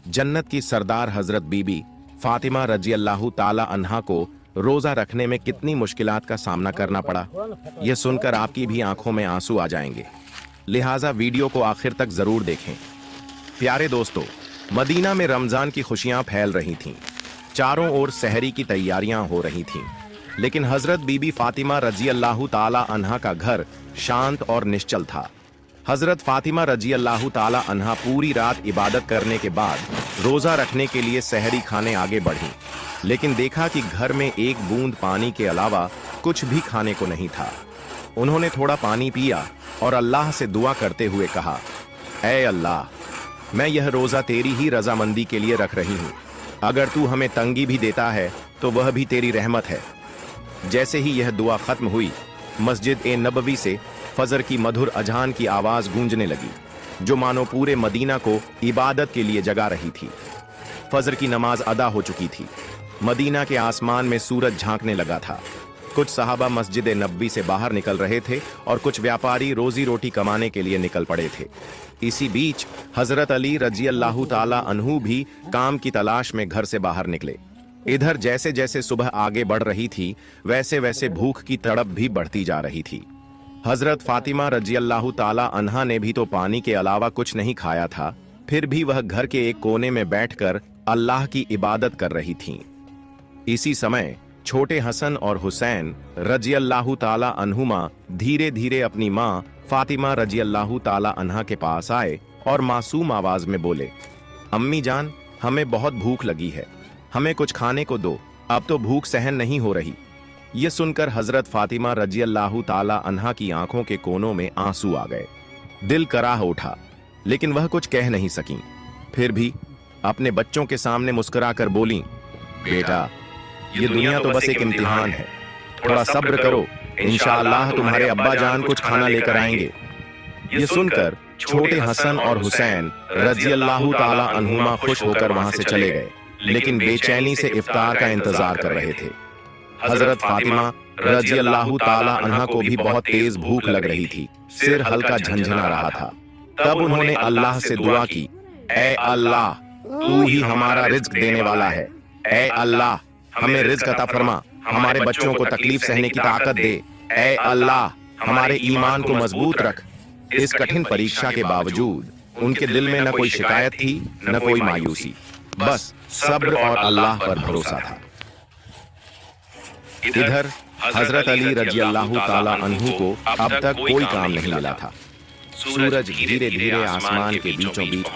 जन्नत की सरदार हजरत बीबी फातिमा रजी अल्लाह ताला अन्हा को रोजा रखने में कितनी मुश्किलात का सामना करना पड़ा, यह सुनकर आपकी भी आंखों में आंसू आ जाएंगे। लिहाजा वीडियो को आखिर तक जरूर देखें। प्यारे दोस्तों, मदीना में रमजान की खुशियां फैल रही थीं, चारों ओर सहरी की तैयारियां हो रही थीं, लेकिन हजरत बीबी फातिमा रजी अल्लाह ताला अन्हा का घर शांत और निश्चल था। हजरत फातिमा रजी अल्लाह ताला अन्हा पूरी रात इबादत करने के बाद रोजा रखने के लिए सहरी खाने आगे बढ़ी, लेकिन देखा कि घर में एक बूंद पानी के अलावा कुछ भी खाने को नहीं था। उन्होंने थोड़ा पानी पिया और अल्लाह से दुआ करते हुए कहा, ऐ अल्लाह, मैं यह रोजा तेरी ही रजामंदी के लिए रख रही हूँ। अगर तू हमें तंगी भी देता है तो वह भी तेरी रहमत है। जैसे ही यह दुआ खत्म हुई, मस्जिद ए नबवी से फजर की मधुर अजान की आवाज गूंजने लगी, जो मानो पूरे मदीना को इबादत के लिए जगा रही थी। फजर की नमाज अदा हो चुकी थी। मदीना के आसमान में सूरज झांकने लगा था। कुछ सहाबा मस्जिद नबवी से बाहर निकल रहे थे और कुछ व्यापारी रोजी रोटी कमाने के लिए निकल पड़े थे। इसी बीच हजरत अली रजी अल्लाह ताला अन्हु भी काम की तलाश में घर से बाहर निकले। इधर जैसे जैसे सुबह आगे बढ़ रही थी, वैसे वैसे भूख की तड़प भी बढ़ती जा रही थी। हजरत फातिमा रजी अल्लाह ताला अन्हा ने भी तो पानी के अलावा कुछ नहीं खाया था, फिर भी वह घर के एक कोने में बैठकर अल्लाह की इबादत कर रही थीं। इसी समय छोटे हसन और हुसैन रजी अल्लाह ताला अन्हुमा धीरे धीरे अपनी माँ फातिमा रजी अल्लाह ताला अन्हा के पास आए और मासूम आवाज में बोले, अम्मी जान, हमें बहुत भूख लगी है, हमें कुछ खाने को दो, अब तो भूख सहन नहीं हो रही। यह सुनकर हजरत फातिमा रजी अल्लाह ताला अन्हा की आंखों के कोनों में आंसू आ गए। दिल कराह उठा, लेकिन वह कुछ कह नहीं सकीं। फिर भी अपने बच्चों के सामने मुस्कुराकर बोली, बेटा, ये दुनिया तो बस एक इम्तिहान है, थोड़ा सब्र करो, इंशाअल्लाह तुम्हारे अब्बा जान कुछ खाना लेकर आएंगे। ये सुनकर छोटे हसन और हुसैन रजी अल्लाह ताला अन्हुमा खुश होकर वहां से चले गए, लेकिन बेचैनी से इफ्तार का इंतजार कर रहे थे। हजरत फातिमा रजी अल्लाह ताला अन्हा को भी बहुत तेज भूख लग रही थी, सिर हल्का झंझना रहा था। तब उन्होंने अल्लाह से दुआ की, ऐ अल्लाह, तू ही हमारा रिज्क देने वाला है। ऐ अल्लाह, हमें रिज्क अता फरमा, हमारे बच्चों को तकलीफ सहने की ताकत दे। ऐ अल्लाह, हमारे ईमान को मजबूत रख। इस कठिन परीक्षा के बावजूद उनके दिल में न कोई शिकायत थी, न कोई मायूसी, बस सब्र और अल्लाह पर भरोसा था। इधर हजरत अली रजी अल्लाह ताला अन्हु को अब तक कोई काम नहीं मिला था। सूरज धीरे धीरे आसमान के बीचों बीच